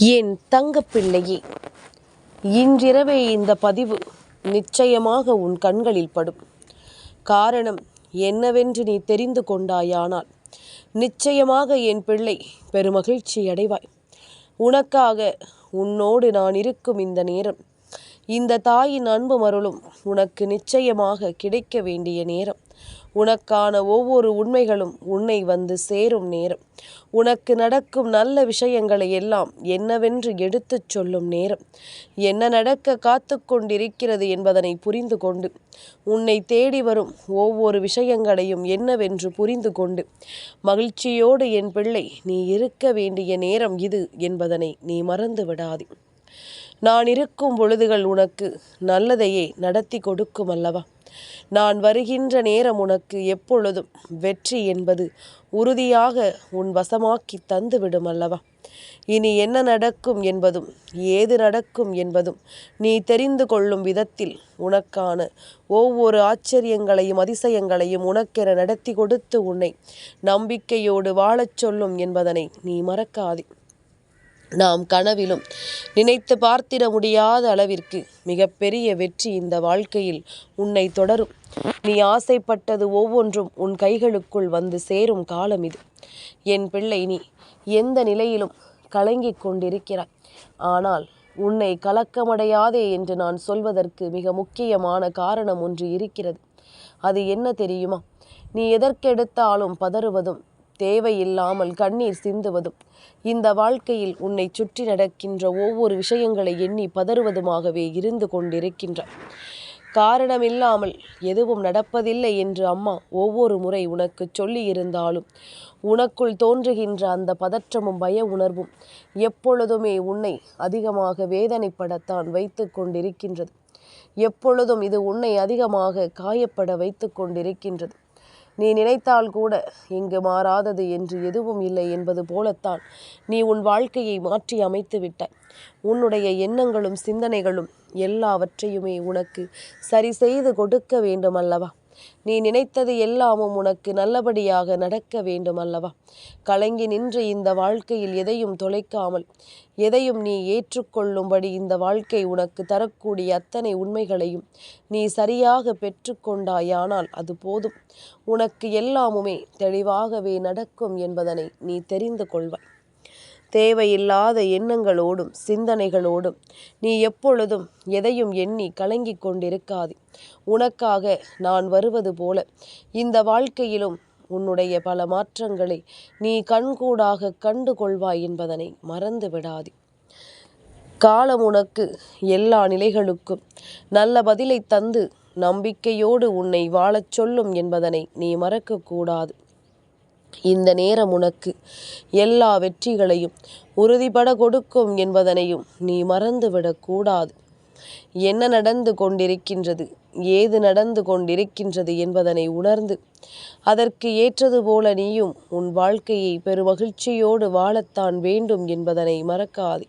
என் தங்கப்பிள்ளையே, இன்றிரவே இந்த பதிவு நிச்சயமாக உன் கண்களில் படும். காரணம் என்னவென்று நீ தெரிந்து கொண்டாயானால் நிச்சயமாக என் பிள்ளை பெருமகிழ்ச்சி அடைவாய். உனக்காக உன்னோடு நான் இருக்கும் இந்த நேரம், இந்த தாயின் அன்பும் அருளும் உனக்கு நிச்சயமாக கிடைக்க வேண்டிய நேரம். உனக்கான ஒவ்வொரு உண்மைகளும் உன்னை வந்து சேரும் நேரம். உனக்கு நடக்கும் நல்ல விஷயங்களை எல்லாம் என்னவென்று எடுத்துச் சொல்லும் நேரம். என்ன நடக்க காத்து கொண்டிருக்கிறது என்பதனை புரிந்து கொண்டு, உன்னை தேடி வரும் ஒவ்வொரு விஷயங்களையும் என்னவென்று புரிந்து கொண்டு, மகிழ்ச்சியோடு என் பிள்ளை நீ இருக்க வேண்டிய நேரம் இது என்பதனை நீ மறந்து விடாதே. நான் இருக்கும் பொழுதுகள் உனக்கு நல்லதையே நடத்தி கொடுக்கும் அல்லவா? நான் வருகின்ற நேரம் உனக்கு எப்பொழுதும் வெற்றி என்பது உறுதியாக உன் வசமாக்கி தந்துவிடும் அல்லவா? இனி என்ன நடக்கும் என்பதும் ஏது நடக்கும் என்பதும் நீ தெரிந்து கொள்ளும் விதத்தில் உனக்கான ஒவ்வொரு ஆச்சரியங்களையும் அதிசயங்களையும் உனக்கென நடத்தி கொடுத்து உன்னை நம்பிக்கையோடு வாழச் சொல்லும் என்பதனை நீ மறக்காதே. நாம் கனவிலும் நினைத்து பார்த்திட முடியாத அளவிற்கு மிகப்பெரிய வெற்றி இந்த வாழ்க்கையில் உன்னை தொடரும். நீ ஆசைப்பட்டது ஒவ்வொன்றும் உன் கைகளுக்குள் வந்து சேரும் காலம் இது. என் பிள்ளை, நீ எந்த நிலையிலும் கலங்கிக் கொண்டிருக்கிறாய். ஆனால் உன்னை கலக்கமடையாதே என்று நான் சொல்வதற்கு மிக முக்கியமான காரணம் ஒன்று இருக்கிறது. அது என்ன தெரியுமா? நீ எதற்கெடுத்தாலும் பதறுவதும், தேவையில்லாமல் கண்ணீர் சிந்துவதும், இந்த வாழ்க்கையில் உன்னை சுற்றி நடக்கின்ற ஒவ்வொரு விஷயங்களை எண்ணி பதறுவதுமாகவே இருந்து கொண்டிருக்கின்றாய். காரணமில்லாமல் எதுவும் நடப்பதில்லை என்று அம்மா ஒவ்வொரு முறை உனக்கு சொல்லி இருந்தாலும் உனக்குள் தோன்றுகின்ற அந்த பதற்றமும் பய உணர்வும் எப்பொழுதுமே உன்னை அதிகமாக வேதனைப்படத்தான் வைத்து கொண்டிருக்கின்றது. எப்பொழுதும் இது உன்னை அதிகமாக காயப்பட வைத்து கொண்டிருக்கின்றது. நீ நினைத்தால் கூட இங்கு மாறாதது என்று எதுவும் இல்லை என்பது போலத்தான் நீ உன் வாழ்க்கையை மாற்றி அமைத்து விட்டாய். உன்னுடைய எண்ணங்களும் சிந்தனைகளும் எல்லாவற்றையுமே உனக்கு சரி செய்து கொடுக்க வேண்டும் அல்லவா? நீ நினைத்தது எல்லாமும் உனக்கு நல்லபடியாக நடக்க வேண்டும் அல்லவா? கலங்கி நின்று இந்த வாழ்க்கையில் எதையும் தொலைக்காமல், எதையும் நீ ஏற்றுக்கொள்ளும்படி இந்த வாழ்க்கை உனக்கு தரக்கூடிய அத்தனை உண்மைகளையும் நீ சரியாக பெற்றுக்கொண்டாயானால் அது போதும். உனக்கு எல்லாமுமே தெளிவாகவே நடக்கும் என்பதனை நீ தெரிந்து கொள்வாய். தேவையில்லாத எண்ணங்களோடும் சிந்தனைகளோடும் நீ எப்பொழுதும் எதையும் எண்ணி கலங்கிக் கொண்டிருக்காது. உனக்காக நான் வருவது போல இந்த வாழ்க்கையிலும் உன்னுடைய பல மாற்றங்களை நீ கண்கூடாக கண்டு கொள்வாய் என்பதனை மறந்து விடாதே. காலம் உனக்கு எல்லா நிலைகளுக்கும் நல்ல பதிலை தந்து நம்பிக்கையோடு உன்னை வாழச் சொல்லும் என்பதனை நீ மறக்கக்கூடாது. இந்த நேரம் உனக்கு எல்லா வெற்றிகளையும் உறுதிபட கொடுக்கும் என்பதனையும் நீ மறந்துவிடக்கூடாது. என்ன நடந்து கொண்டிருக்கின்றது, ஏது நடந்து கொண்டிருக்கின்றது என்பதனை உணர்ந்து அதற்கு ஏற்றது போல நீயும் உன் வாழ்க்கையை பெருமகிழ்ச்சியோடு வாழத்தான் வேண்டும் என்பதனை மறக்காதே.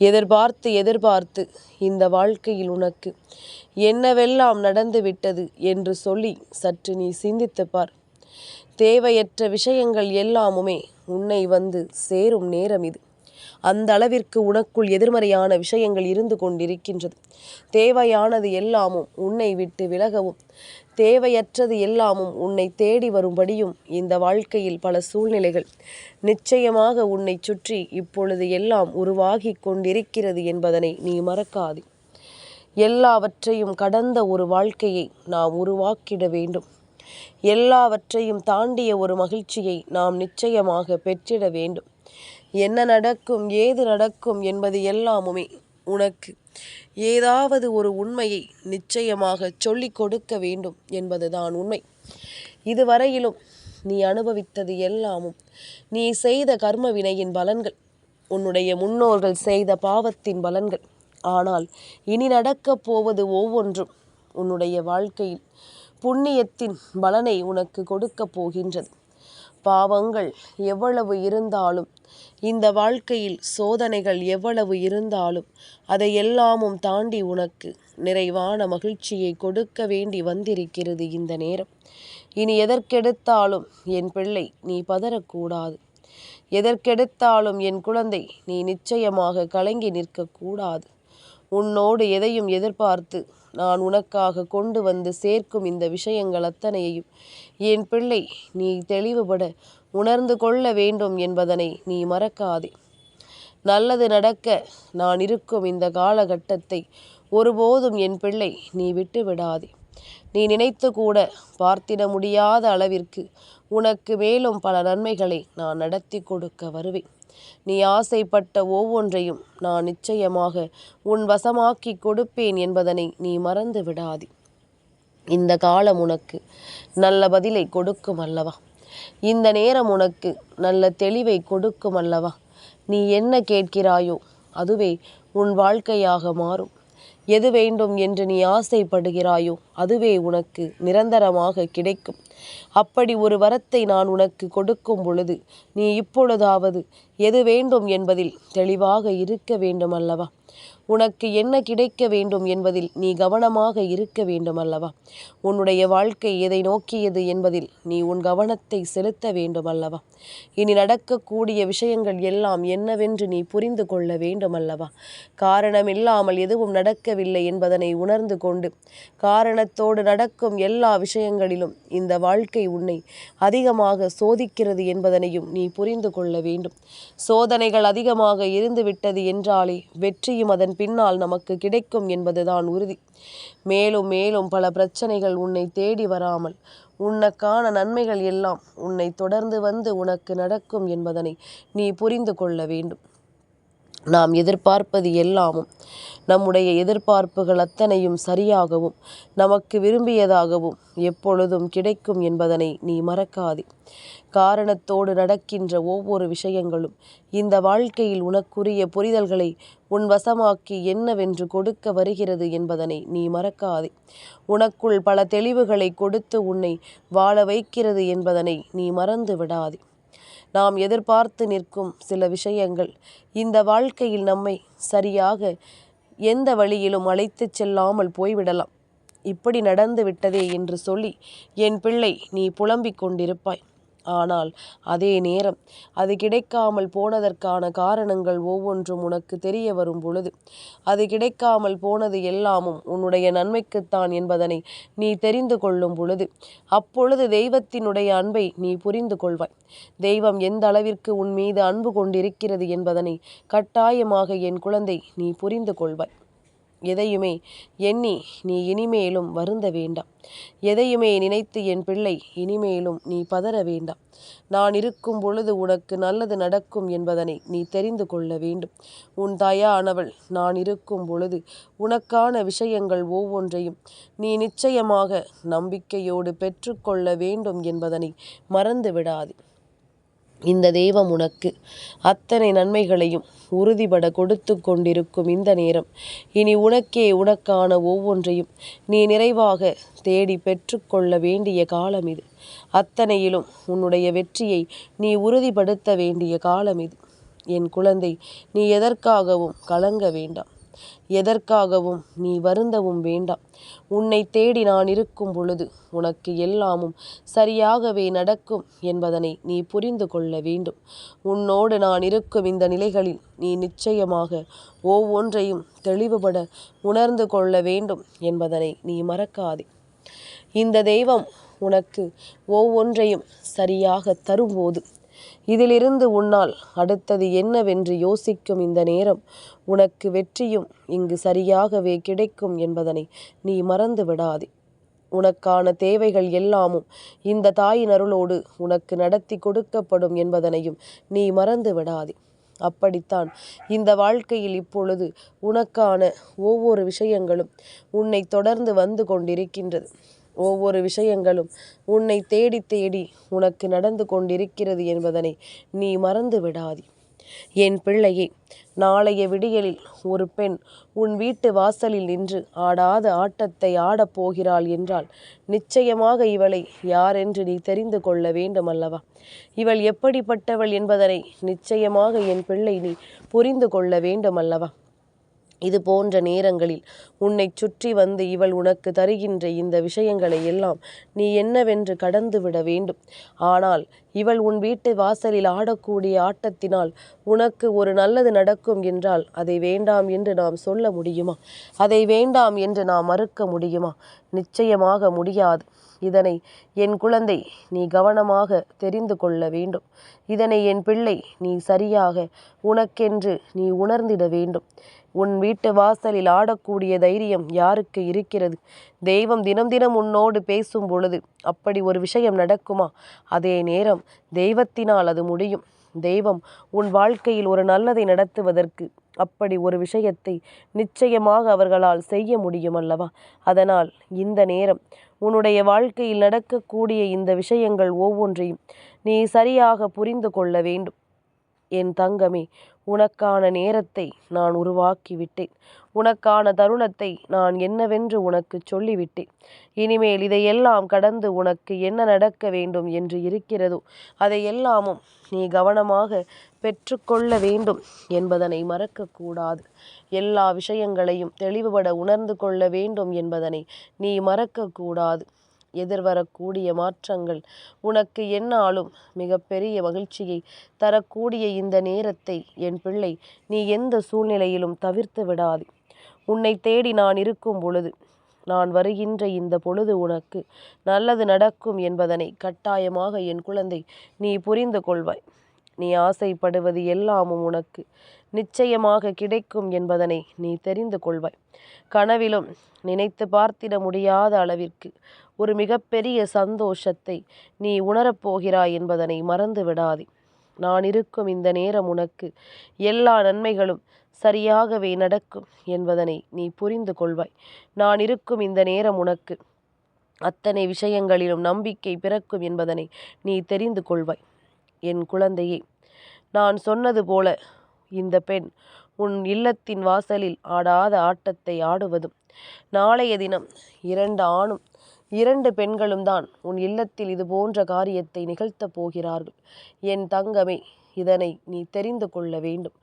எதிர்பார்த்து எதிர்பார்த்து இந்த வாழ்க்கையில் உனக்கு என்னவெல்லாம் நடந்துவிட்டது என்று சொல்லி சற்று நீ சிந்தித்துப் பார். தேவையற்ற விஷயங்கள் எல்லாமுமே உன்னை வந்து சேரும் நேரம் இது. அந்த அளவிற்கு உனக்குள் எதிர்மறையான விஷயங்கள் இருந்து கொண்டிருக்கின்றது. தேவையானது எல்லாமும் உன்னை விட்டு விலகவும், தேவையற்றது எல்லாமும் உன்னை தேடி வரும்படியும் இந்த வாழ்க்கையில் பல சூழ்நிலைகள் நிச்சயமாக உன்னை சுற்றி இப்பொழுது எல்லாம் உருவாகி கொண்டிருக்கிறது என்பதனை நீ மறக்காதே. எல்லாவற்றையும் கடந்த ஒரு வாழ்க்கையை நாம் உருவாக்கிட வேண்டும். எல்லாவற்றையும் தாண்டிய ஒரு மகிழ்ச்சியை நாம் நிச்சயமாக பெற்றிட வேண்டும். என்ன நடக்கும், ஏது நடக்கும் என்பது எல்லாமுமே உனக்கு ஏதாவது ஒரு உண்மையை நிச்சயமாக சொல்லிக் கொடுக்க வேண்டும் என்பதுதான் உண்மை. இதுவரையிலும் நீ அனுபவித்தது எல்லாமும் நீ செய்த கர்ம வினையின் பலன்கள், உன்னுடைய முன்னோர்கள் செய்த பாவத்தின் பலன்கள். ஆனால் இனி நடக்கப் போவது ஒவ்வொன்றும் உன்னுடைய வாழ்க்கையில் புண்ணியத்தின் பலனை உனக்கு கொடுக்க போகின்றது. பாவங்கள் எவ்வளவு இருந்தாலும், இந்த வாழ்க்கையில் சோதனைகள் எவ்வளவு இருந்தாலும் அதை எல்லாமும் தாண்டி உனக்கு நிறைவான மகிழ்ச்சியை கொடுக்க வேண்டி வந்திருக்கிறது இந்த நேரம். இனி எதற்கெடுத்தாலும் என் பிள்ளை நீ பதறக்கூடாது. எதற்கெடுத்தாலும் என் குழந்தை நீ நிச்சயமாக கலங்கி நிற்கக்கூடாது. உன்னோடு எதையும் எதிர்பார்த்து நான் உனக்காக கொண்டு வந்து சேர்க்கும் இந்த விஷயங்கள் அத்தனையையும் என் பிள்ளை நீ தெளிவுபட உணர்ந்து கொள்ள வேண்டும் என்பதனை நீ மறக்காதே. நல்லது நடக்க நான் இருக்கும் இந்த காலகட்டத்தை ஒருபோதும் என் பிள்ளை நீ விட்டு விடாதே. நீ நினைத்து கூட பார்த்திட முடியாத அளவிற்கு உனக்கு மேலும் பல நன்மைகளை நான் நடத்தி கொடுக்க வருவேன். நீ ஆசைப்பட்ட ஒவ்வொன்றையும் நான் நிச்சயமாக உன் வசமாக்கி கொடுப்பேன் என்பதனை நீ மறந்து விடாதே. இந்த காலம் உனக்கு நல்ல பதிலை கொடுக்கும் அல்லவா? இந்த நேரம் உனக்கு நல்ல தெளிவை கொடுக்கும் அல்லவா? நீ என்ன கேட்கிறாயோ அதுவே உன் வாழ்க்கையாக மாறும். எது வேண்டும் என்று நீ ஆசைப்படுகிறாயோ அதுவே உனக்கு நிரந்தரமாக கிடைக்கும். அப்படி ஒரு வரத்தை நான் உனக்கு கொடுக்கும் பொழுது நீ இப்பொழுதாவது எது வேண்டும் என்பதில் தெளிவாக இருக்க வேண்டும் அல்லவா? உனக்கு என்ன கிடைக்க வேண்டும் என்பதில் நீ கவனமாக இருக்க வேண்டும் அல்லவா? உன்னுடைய வாழ்க்கை எதை நோக்கியது என்பதில் நீ உன் கவனத்தை செலுத்த வேண்டும் அல்லவா? இனி நடக்கக்கூடிய விஷயங்கள் எல்லாம் என்னவென்று நீ புரிந்து கொள்ள வேண்டும் அல்லவா? காரணமில்லாமல் எதுவும் நடக்கவில்லை என்பதனை உணர்ந்து கொண்டு காரணத்தோடு நடக்கும் எல்லா விஷயங்களிலும் இந்த வாழ்க்கை உன்னை அதிகமாக சோதிக்கிறது என்பதனையும் நீ புரிந்து கொள்ள வேண்டும். சோதனைகள் அதிகமாக இருந்துவிட்டது என்றாலே வெற்றியும் அதன் பின்னால் நமக்கு கிடைக்கும் என்பதுதான் உறுதி. மேலும் மேலும் பல பிரச்சனைகள் உன்னை தேடி வராமல் உனக்கான நன்மைகள் எல்லாம் உன்னை தொடர்ந்து வந்து உனக்கு நடக்கும் என்பதனை நீ புரிந்து கொள்ள வேண்டும். நாம் எதிர்பார்ப்பது எல்லாமும் நம்முடைய எதிர்பார்ப்புகள் அத்தனையும் சரியாகவும் நமக்கு விரும்பியதாகவும் எப்பொழுதும் கிடைக்கும் என்பதனை நீ மறக்காதே. காரணத்தோடு நடக்கின்ற ஒவ்வொரு விஷயங்களும் இந்த வாழ்க்கையில் உனக்குரிய புரிதல்களை உன் வசமாக்கி என்னவென்று கொடுக்க வருகிறது என்பதனை நீ மறக்காதே. உனக்குள் பல தெளிவுகளை கொடுத்து உன்னை வாழ வைக்கிறது என்பதனை நீ மறந்து விடாதே. நாம் எதிர்பார்த்து நிற்கும் சில விஷயங்கள் இந்த வாழ்க்கையில் நம்மை சரியாக எந்த வழியிலும் அழைத்து செல்லாமல் போய்விடலாம். இப்படி நடந்து விட்டதே என்று சொல்லி என் பிள்ளை நீ புலம்பிக் கொண்டிருப்பாய். ஆனால் அதே நேரம் அது கிடைக்காமல் போனதற்கான காரணங்கள் ஒவ்வொன்றும் உனக்கு தெரிய வரும் பொழுது அது கிடைக்காமல் போனது எல்லாமும் உன்னுடைய நன்மைக்குத்தான் என்பதனை நீ தெரிந்து கொள்ளும் பொழுது அப்பொழுது தெய்வத்தினுடைய அன்பை நீ புரிந்து கொள்வாய். தெய்வம் எந்த அளவிற்கு உன் மீது அன்பு கொண்டிருக்கிறது என்பதனை கட்டாயமாக என் குழந்தை நீ புரிந்து கொள்வாய். எதையுமே எண்ணி நீ இனிமேலும் வருந்த வேண்டாம். எதையுமே நினைத்து என் பிள்ளை இனிமேலும் நீ பதற வேண்டாம். நான் இருக்கும் பொழுது உனக்கு நல்லது நடக்கும் என்பதனை நீ தெரிந்து கொள்ள வேண்டும். உன் தாயானவள் நான் இருக்கும் பொழுது உனக்கான விஷயங்கள் ஒவ்வொன்றையும் நீ நிச்சயமாக நம்பிக்கையோடு பெற்றுக்கொள்ள வேண்டும் என்பதனை மறந்து விடாது. இந்த தெய்வம் உனக்கு அத்தனை நன்மைகளையும் உறுதிபட கொடுத்து கொண்டிருக்கும் இந்த நேரம் இனி உனக்கே உனக்கான ஒவ்வொன்றையும் நீ நிறைவாக தேடி பெற்றுக்கொள்ள வேண்டிய காலம் இது. அத்தனையிலும் உன்னுடைய வெற்றியை நீ உறுதிப்படுத்த வேண்டிய காலம் இது. என் குழந்தை, நீ எதற்காகவும் கலங்க வேண்டாம். எதற்காகவும் நீ வருந்தவும் வேண்டாம். உன்னை தேடி நான் இருக்கும் பொழுது உனக்கு எல்லாமும் சரியாகவே நடக்கும் என்பதனை நீ புரிந்து கொள்ள வேண்டும். உன்னோடு நான் இருக்கும் இந்த நிலைகளில் நீ நிச்சயமாக ஒவ்வொன்றையும் தெளிவுபட உணர்ந்து கொள்ள வேண்டும் என்பதனை நீ மறக்காதே. இந்த தெய்வம் உனக்கு ஒவ்வொன்றையும் சரியாக தரும்போது இதிலிருந்து உன்னால் அடுத்தது என்னவென்று யோசிக்கும் இந்த நேரம் உனக்கு வெற்றியும் இங்கு சரியாகவே கிடைக்கும் என்பதனை நீ மறந்து விடாதே. உனக்கான தேவைகள் எல்லாமும் இந்த தாயின் அருளோடு உனக்கு நடத்தி கொடுக்கப்படும் என்பதனையும் நீ மறந்து விடாதே. அப்படித்தான் இந்த வாழ்க்கையில் இப்பொழுது உனக்கான ஒவ்வொரு விஷயங்களும் உன்னை தொடர்ந்து வந்து கொண்டிருக்கின்றது. ஒவ்வொரு விஷயங்களும் உன்னை தேடி தேடி உனக்கு நடந்து கொண்டிருக்கிறது என்பதனை நீ மறந்து விடாதே. என் பிள்ளையே, நாளைய விடியலில் ஒரு பெண் உன் வீட்டு வாசலில் நின்று ஆடாத ஆட்டத்தை ஆடப் போகிறாள் என்றால் நிச்சயமாக இவளை யாரென்று நீ தெரிந்து கொள்ள வேண்டும் அல்லவா? இவள் எப்படிப்பட்டவள் என்பதனை நிச்சயமாக என் பிள்ளை நீ புரிந்து கொள்ள வேண்டும் அல்லவா? இது போன்ற நேரங்களில் உன்னை சுற்றி வந்து இவள் உனக்கு தருகின்ற இந்த விஷயங்களை எல்லாம் நீ என்னவென்று கடந்து விட வேண்டும். ஆனால் இவள் உன் வீட்டு வாசலில் ஆடக்கூடிய ஆட்டத்தினால் உனக்கு ஒரு நல்லது நடக்கும் என்றால் அதை வேண்டாம் என்று நாம் சொல்ல முடியுமா? அதை வேண்டாம் என்று நாம் மறுக்க முடியுமா? நிச்சயமாக முடியாது. இதனை என் குழந்தை நீ கவனமாக தெரிந்து கொள்ள வேண்டும். இதனை என் பிள்ளை நீ சரியாக உனக்கென்று நீ உணர்ந்திட வேண்டும். உன் வீட்டு வாசலில் ஆடக்கூடிய தைரியம் யாருக்கு இருக்கிறது? தெய்வம் தினம் தினம் உன்னோடு பேசும் பொழுது அப்படி ஒரு விஷயம் நடக்குமா? அதே நேரம் தெய்வத்தினால் அது முடியும். தெய்வம் உன் வாழ்க்கையில் ஒரு நல்லதை நடத்துவதற்கு அப்படி ஒரு விஷயத்தை நிச்சயமாக அவர்களால் செய்ய முடியும் அல்லவா? அதனால் இந்த நேரம் உன்னுடைய வாழ்க்கையில் நடக்கக்கூடிய இந்த விஷயங்கள் ஒவ்வொன்றையும் நீ சரியாக புரிந்து கொள்ள வேண்டும். என் தங்கமே, உனக்கான நேரத்தை நான் உருவாக்கிவிட்டேன். உனக்கான தருணத்தை நான் என்னவென்று உனக்கு சொல்லிவிட்டேன். இனிமேல் இதையெல்லாம் கடந்து உனக்கு என்ன நடக்க வேண்டும் என்று இருக்கிறதோ அதையெல்லாமும் நீ கவனமாக பெற்றுக்கொள்ள வேண்டும் என்பதனை மறக்கக்கூடாது. எல்லா விஷயங்களையும் தெளிவுபட உணர்ந்து கொள்ள வேண்டும் என்பதனை நீ மறக்கக்கூடாது. எதிர்வரக்கூடிய மாற்றங்கள் உனக்கு எந்நாளும் மிகப்பெரிய மகிழ்ச்சியை தரக்கூடிய இந்த நேரத்தை என் பிள்ளை நீ எந்த சூழ்நிலையிலும் தவிர்த்து விடாதே. உன்னை தேடி நான் இருக்கும் பொழுது, நான் வருகின்ற இந்த பொழுது உனக்கு நல்லது நடக்கும் என்பதனை கட்டாயமாக என் குழந்தை நீ புரிந்து கொள்வாய். நீ ஆசைப்படுவது எல்லாமும் உனக்கு நிச்சயமாக கிடைக்கும் என்பதனை நீ தெரிந்து கொள்வாய். கனவிலும் நினைத்து பார்த்திட முடியாத அளவிற்கு ஒரு மிகப்பெரிய சந்தோஷத்தை நீ உணரப்போகிறாய் என்பதனை மறந்து விடாதே. நான் இருக்கும் இந்த நேரம் உனக்கு எல்லா நன்மைகளும் சரியாகவே நடக்கும் என்பதனை நீ புரிந்து கொள்வாய். நான் இருக்கும் இந்த நேரம் உனக்கு அத்தனை விஷயங்களிலும் நம்பிக்கை பிறக்கும் என்பதனை நீ தெரிந்து கொள்வாய். என் குழந்தையே, நான் சொன்னது போல இந்த பெண் உன் இல்லத்தின் வாசலில் ஆடாத ஆட்டத்தை ஆடுவதும், நாளைய தினம் 2 ஆணும் 2 பெண்களும் தான் உன் இல்லத்தில் இது போன்ற காரியத்தை நிகழ்த்தப் போகிறார்கள். என் தங்கமே, இதனை நீ தெரிந்து கொள்ள வேண்டும்.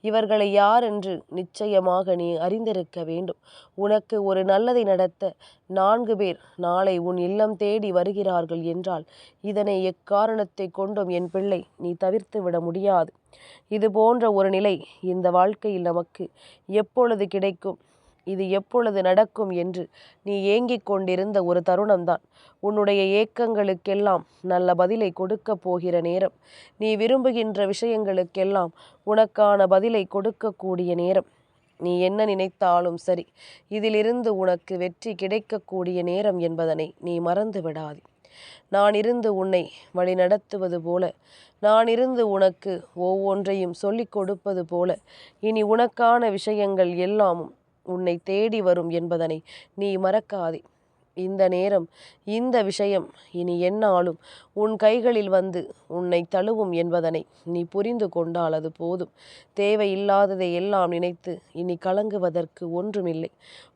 இவர்களை யார் என்று நிச்சயமாக நீ அறிந்திருக்க வேண்டும். உனக்கு ஒரு நல்லதை நடத்த 4 பேர் நாளை உன் இல்லம் தேடி வருகிறார்கள் என்றால் இதனை எக்காரணத்தை கொண்டும் என் பிள்ளை நீ தவிர்த்து விட முடியாது. இது போன்ற ஒரு நிலை இந்த வாழ்க்கையில் நமக்கு எப்பொழுது கிடைக்கும், இது எப்பொழுது நடக்கும் என்று நீ ஏங்கிக் கொண்டிருந்த ஒரு தருணம்தான் உன்னுடைய ஏக்கங்களுக்கெல்லாம் நல்ல பதிலை கொடுக்க போகிற நேரம். நீ விரும்புகின்ற விஷயங்களுக்கெல்லாம் உனக்கான பதிலை கொடுக்கக்கூடிய நேரம். நீ என்ன நினைத்தாலும் சரி, இதிலிருந்து உனக்கு வெற்றி கிடைக்கக்கூடிய நேரம் என்பதனை நீ மறந்து விடாதே. நான் இருந்து உன்னை வழிநடத்துவது போல, நான் இருந்து உனக்கு ஒவ்வொன்றையும் சொல்லிக் கொடுப்பது போல, இனி உனக்கான விஷயங்கள் எல்லாமும் உன்னை தேடி வரும் என்பதனை நீ மறக்காதே. இந்த நேரம், இந்த விஷயம் இனி எந்நாளும் உன் கைகளில் வந்து உன்னை தழுவும் என்பதனை நீ புரிந்து கொண்டால் அது போதும். தேவையில்லாததை எல்லாம் நினைத்து இனி கலங்குவதற்கு ஒன்றுமில்லை.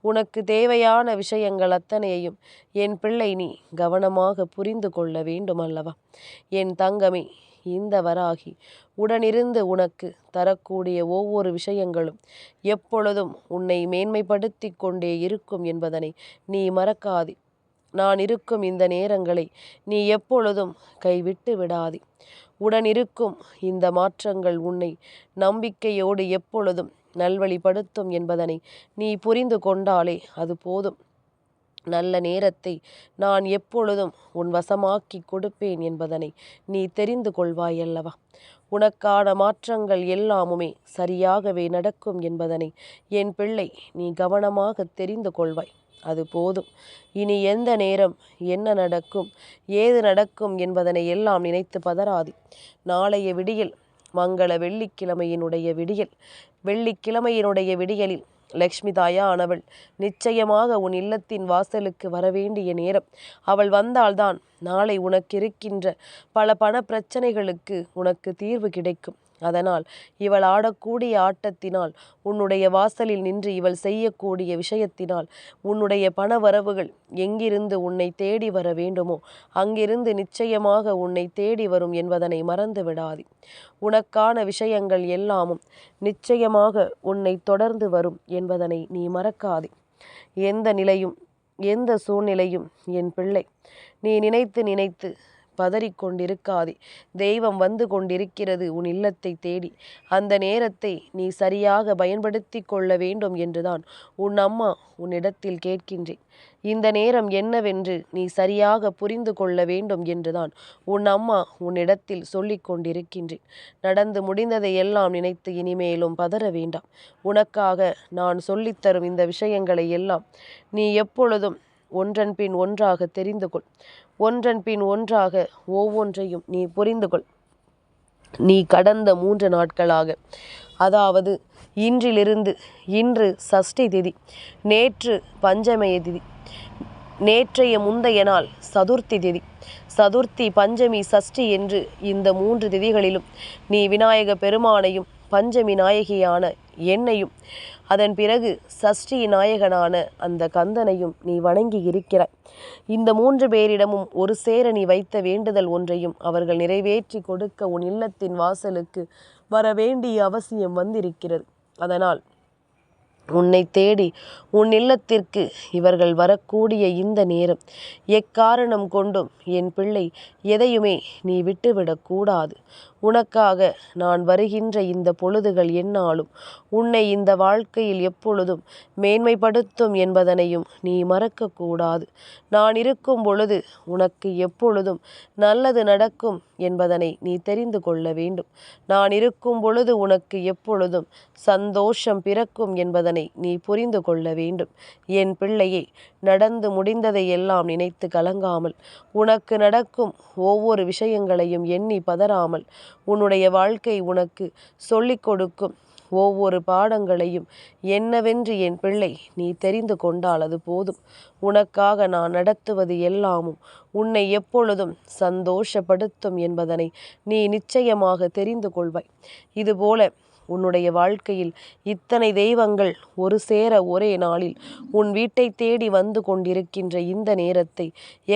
உனக்கு தேவையான விஷயங்கள் அத்தனையையும் என் பிள்ளை நீ கவனமாக புரிந்து கொள்ள வேண்டும் அல்லவா? என் தங்கமே, இந்த வராகி உடனிருந்து உனக்கு தரக்கூடிய ஒவ்வொரு விஷயங்களும் எப்பொழுதும் உன்னை மேன்மைப்படுத்தி கொண்டே இருக்கும் என்பதனை நீ மறக்காதே. நான் இருக்கும் இந்த நேரங்களை நீ எப்பொழுதும் கைவிட்டு விடாதே. உடனிருக்கும் இந்த மாற்றங்கள் உன்னை நம்பிக்கையோடு எப்பொழுதும் நல்வழிப்படுத்தும் என்பதனை நீ புரிந்து கொண்டாலே அது போதும். நல்ல நேரத்தை நான் எப்பொழுதும் உன் வசமாக்கி கொடுப்பேன் என்பதனை நீ தெரிந்து கொள்வாய் அல்லவா? உனக்கான மாற்றங்கள் எல்லாமுமே சரியாகவே நடக்கும் என்பதனை என் பிள்ளை நீ கவனமாக தெரிந்து கொள்வாய். அது போதும். இனி எந்த நேரம் என்ன நடக்கும், ஏது நடக்கும் என்பதனை எல்லாம் நினைத்து பதறாதே. நாளைய விடியல் மங்கள வெள்ளிக்கிழமையினுடைய விடியல். வெள்ளிக்கிழமையினுடைய விடியலில் லக்ஷ்மி தாயானவள் நிச்சயமாக உன் இல்லத்தின் வாசலுக்கு வரவேண்டிய நேரம். அவள் வந்தால்தான் நாளை உனக்கு இருக்கின்ற பல பண பிரச்சனைகளுக்கு உனக்கு தீர்வு கிடைக்கும். அதனால் இவள் ஆடக்கூடிய ஆட்டத்தினால், உன்னுடைய வாசலில் நின்று இவள் செய்யக்கூடிய விஷயத்தினால் உன்னுடைய பணவரவுகள் எங்கிருந்து உன்னை தேடி வர வேண்டுமோ அங்கிருந்து நிச்சயமாக உன்னை தேடி வரும் என்பதனை மறந்து விடாதே. உனக்கான விஷயங்கள் எல்லாமும் நிச்சயமாக உன்னை தொடர்ந்து வரும் என்பதனை நீ மறக்காதே. எந்த நிலையும் எந்த சூழ்நிலையும் என் பிள்ளை நீ நினைத்து நினைத்து பதறிக்கொண்டிருக்காதே. தெய்வம் வந்து கொண்டிருக்கிறது உன் இல்லத்தை தேடி. அந்த நேரத்தை நீ சரியாக பயன்படுத்தி கொள்ள வேண்டும் என்றுதான் உன் அம்மா உன்னிடத்தில் கேட்கின்றேன். இந்த நேரம் என்னவென்று நீ சரியாக புரிந்து கொள்ள வேண்டும் என்றுதான் உன் அம்மா உன்னிடத்தில் சொல்லிக் கொண்டிருக்கின்றேன். நடந்து முடிந்ததை எல்லாம் நினைத்து இனிமேலும் பதற வேண்டாம். உனக்காக நான் சொல்லித்தரும் இந்த விஷயங்களை எல்லாம் நீ எப்பொழுதும் ஒன்றன் பின் ஒன்றாக தெரிந்து கொள். ஒன்றன் பின் ஒன்றாக ஒவ்வொன்றையும் நீ புரிந்து கொள். நீ கடந்த 3 நாட்களாக, அதாவது இன்றிலிருந்து, இன்று சஷ்டி திதி, நேற்று பஞ்சமய திதி, நேற்றைய முந்தைய நாள் சதுர்த்தி திதி, சதுர்த்தி, பஞ்சமி, சஷ்டி என்று இந்த 3 திதிகளிலும் நீ விநாயக பெருமானையும் பஞ்சமி நாயகியான என்னையும் அதன் பிறகு சஷ்டி நாயகனான அந்த கந்தனையும் நீ வணங்கி இருக்கிறாய். இந்த 3 பேரிடமும் ஒரு சேர நீ வைத்த வேண்டுதல் ஒன்றையும் அவர்கள் நிறைவேற்றி கொடுக்க உன் இல்லத்தின் வாசலுக்கு வர வேண்டிய அவசியம் வந்திருக்கிறது. அதனால் உன்னை தேடி உன் இல்லத்திற்கு இவர்கள் வரக்கூடிய இந்த நேரம் எக்காரணம் கொண்டும் என் பிள்ளை எதையுமே நீ விட்டுவிடக்கூடாது. உனக்காக நான் வருகின்ற இந்த பொழுதுகள் எந்நாளும் உன்னை இந்த வாழ்க்கையில் எப்பொழுதும் மேன்மைப்படுத்தும் என்பதனையும் நீ மறக்கக்கூடாது. நான் இருக்கும் பொழுது உனக்கு எப்பொழுதும் நல்லது நடக்கும் என்பதனை நீ தெரிந்து கொள்ள வேண்டும். நான் இருக்கும் பொழுது உனக்கு எப்பொழுதும் சந்தோஷம் பிறக்கும் என்பதனை நீ புரிந்து கொள்ள வேண்டும். என் பிள்ளையே, நடந்து முடிந்ததை எல்லாம் நினைத்து கலங்காமல், உனக்கு நடக்கும் ஒவ்வொரு விஷயங்களையும் எண்ணி பதறாமல், உன்னுடைய வாழ்க்கை உனக்கு சொல்லிக் கொடுக்கும் ஒவ்வொரு பாடங்களையும் என்னவென்று என் பிள்ளை நீ தெரிந்து கொண்டால் அது போதும். உனக்காக நான் நடத்துவது எல்லாமும் உன்னை எப்பொழுதும் சந்தோஷப்படுத்தும் என்பதனை நீ நிச்சயமாக தெரிந்து கொள்வாய். இதுபோல உன்னுடைய வாழ்க்கையில் இத்தனை தெய்வங்கள் ஒரு சேர ஒரே நாளில் உன் வீட்டை தேடி வந்து கொண்டிருக்கின்ற இந்த நேரத்தை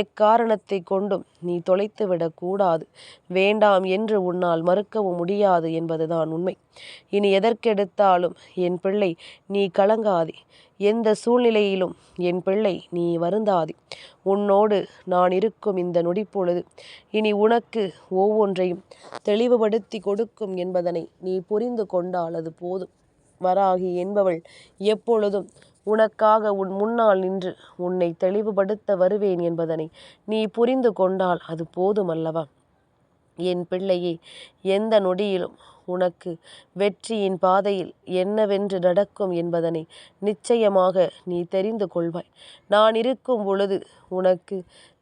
எக்காரணத்தை கொண்டும் நீ தொலைத்து விடக்கூடாது. வேண்டாம் என்று உன்னால் மறுக்கவும் முடியாது என்பதுதான் உண்மை. இனி எதற்கெடுத்தாலும் என் பிள்ளை நீ கலங்காதே. எந்த சூழ்நிலையிலும் என் பிள்ளை நீ வருந்தாதே. உன்னோடு நான் இருக்கும் இந்த நொடிப்பொழுது இனி உனக்கு ஒவ்வொன்றையும் தெளிவுபடுத்தி கொடுக்கும் என்பதனை நீ புரிந்து கொண்டால் அது போதும். வராகி என்பவள் எப்பொழுதும் உனக்காக உன் முன்னால் நின்று உன்னை தெளிவுபடுத்த வருவேன் என்பதனை நீ புரிந்து கொண்டால் அது போதுமல்லவா? என் பிள்ளையே, எந்த நொடியிலும் உனக்கு வெற்றியின் பாதையில் என்னவென்று நடக்கும் என்பதனை நிச்சயமாக நீ தெரிந்து கொள்வாய். நான் இருக்கும் பொழுது உனக்கு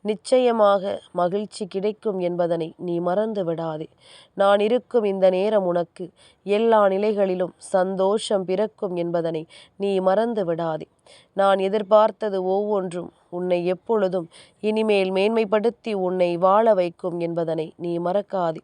நிச்சயமாக மகிழ்ச்சி கிடைக்கும் என்பதனை நீ மறந்து விடாதே. நான் இருக்கும் இந்த நேரம் உனக்கு எல்லா நிலைகளிலும் சந்தோஷம் பிறக்கும் என்பதனை நீ மறந்து விடாதே. நான் எதிர்பார்த்தது ஒவ்வொன்றும் உன்னை எப்பொழுதும் இனிமேல் மேன்மைப்படுத்தி உன்னை வாழ வைக்கும் என்பதனை நீ மறக்காதே.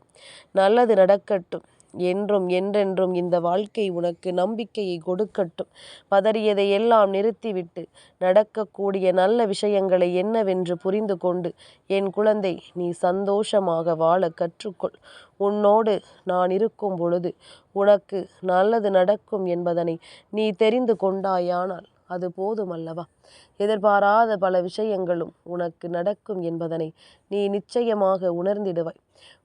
நல்லது நடக்கட்டும். என்றும் என்றென்றும் இந்த வாழ்க்கை உனக்கு நம்பிக்கையை கொடுக்கட்டும். பதறியதை எல்லாம் நிறுத்திவிட்டு நடக்கக்கூடிய நல்ல விஷயங்களை என்னவென்று புரிந்து கொண்டு என் குழந்தை நீ சந்தோஷமாக வாழ கற்றுக்கொள். உன்னோடு நான் இருக்கும் பொழுது உனக்கு நல்லது நடக்கும் என்பதனை நீ தெரிந்து கொண்டாயானால் அது போதுமல்லவா? எதிர்பாராத பல விஷயங்களும் உனக்கு நடக்கும் என்பதனை நீ நிச்சயமாக உணர்ந்திடுவாய்.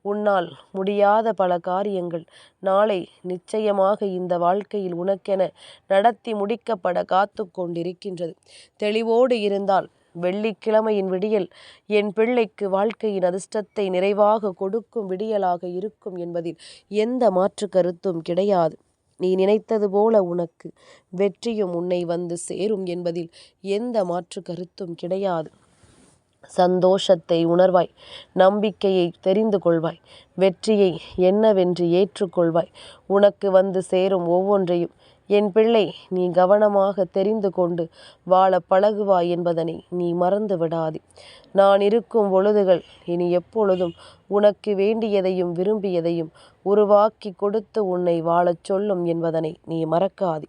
உன்னால் முடியாத பல காரியங்கள் நாளை நிச்சயமாக இந்த வாழ்க்கையில் உனக்கென நடத்தி முடிக்கப்பட காத்து கொண்டிருக்கின்றது. தெளிவோடு இருந்தால் வெள்ளிக்கிழமையின் விடியல் என் பிள்ளைக்கு வாழ்க்கையின் அதிர்ஷ்டத்தை நிறைவாக கொடுக்கும் விடியலாக இருக்கும் என்பதில் எந்த மாற்று கருத்தும் கிடையாது. நீ நினைத்தது போல உனக்கு வெற்றியும் உன்னை வந்து சேரும் என்பதில் எந்த மாற்று கருத்தும் கிடையாது. சந்தோஷத்தை உணர்வாய். நம்பிக்கையை தெரிந்து கொள்வாய். வெற்றியை என்னவென்று ஏற்றுக்கொள்வாய். உனக்கு வந்து சேரும் ஒவ்வொன்றையும் என் பிள்ளை நீ கவனமாக தெரிந்து கொண்டு வாழ பழகுவாய் என்பதனை நீ மறந்து விடாதே. நான் இருக்கும் பொழுதுகள் இனி எப்பொழுதும் உனக்கு வேண்டியதையும் விரும்பியதையும் உருவாக்கி கொடுத்து உன்னை வாழச் சொல்லும் என்பதனை நீ மறக்காதே.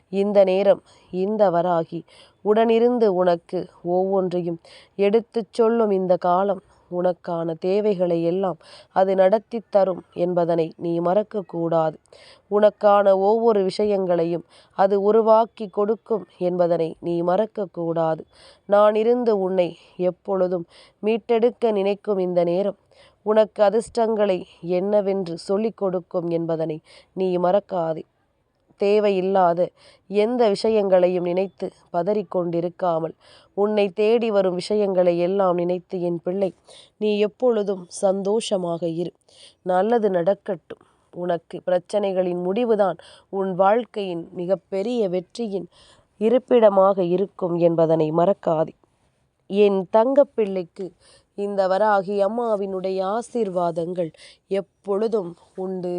இந்த நேரம் இந்த வராகி உடனிருந்து உனக்கு ஒவ்வொன்றையும் எடுத்துச் சொல்லும் இந்த காலம் உனக்கான தேவைகளை எல்லாம் அது நடத்தி தரும் என்பதனை நீ மறக்கக்கூடாது. உனக்கான ஒவ்வொரு விஷயங்களையும் அது உருவாக்கி கொடுக்கும் என்பதனை நீ மறக்கக்கூடாது. நான் இருந்து உன்னை எப்பொழுதும் மீட்டெடுக்க நினைக்கும் இந்த நேரம் உனக்கு அதிர்ஷ்டங்களை என்னவென்று சொல்லிக் கொடுக்கும் என்பதனை நீ மறக்காதே. தேவையில்லாத எந்த விஷயங்களையும் நினைத்து பதறிக்கொண்டிருக்காமல் உன்னை தேடி வரும் விஷயங்களை எல்லாம் நினைத்து என் பிள்ளை நீ எப்பொழுதும் சந்தோஷமாக இரு. நல்லது நடக்கட்டும். உனக்கு பிரச்சனைகளின் முடிவுதான் உன் வாழ்க்கையின் மிகப்பெரிய வெற்றியின் இருப்பிடமாக இருக்கும் என்பதனை மறக்காதே. என் தங்கப்பிள்ளைக்கு இந்த வராகி அம்மாவினுடைய ஆசீர்வாதங்கள் எப்பொழுதும் உண்டு.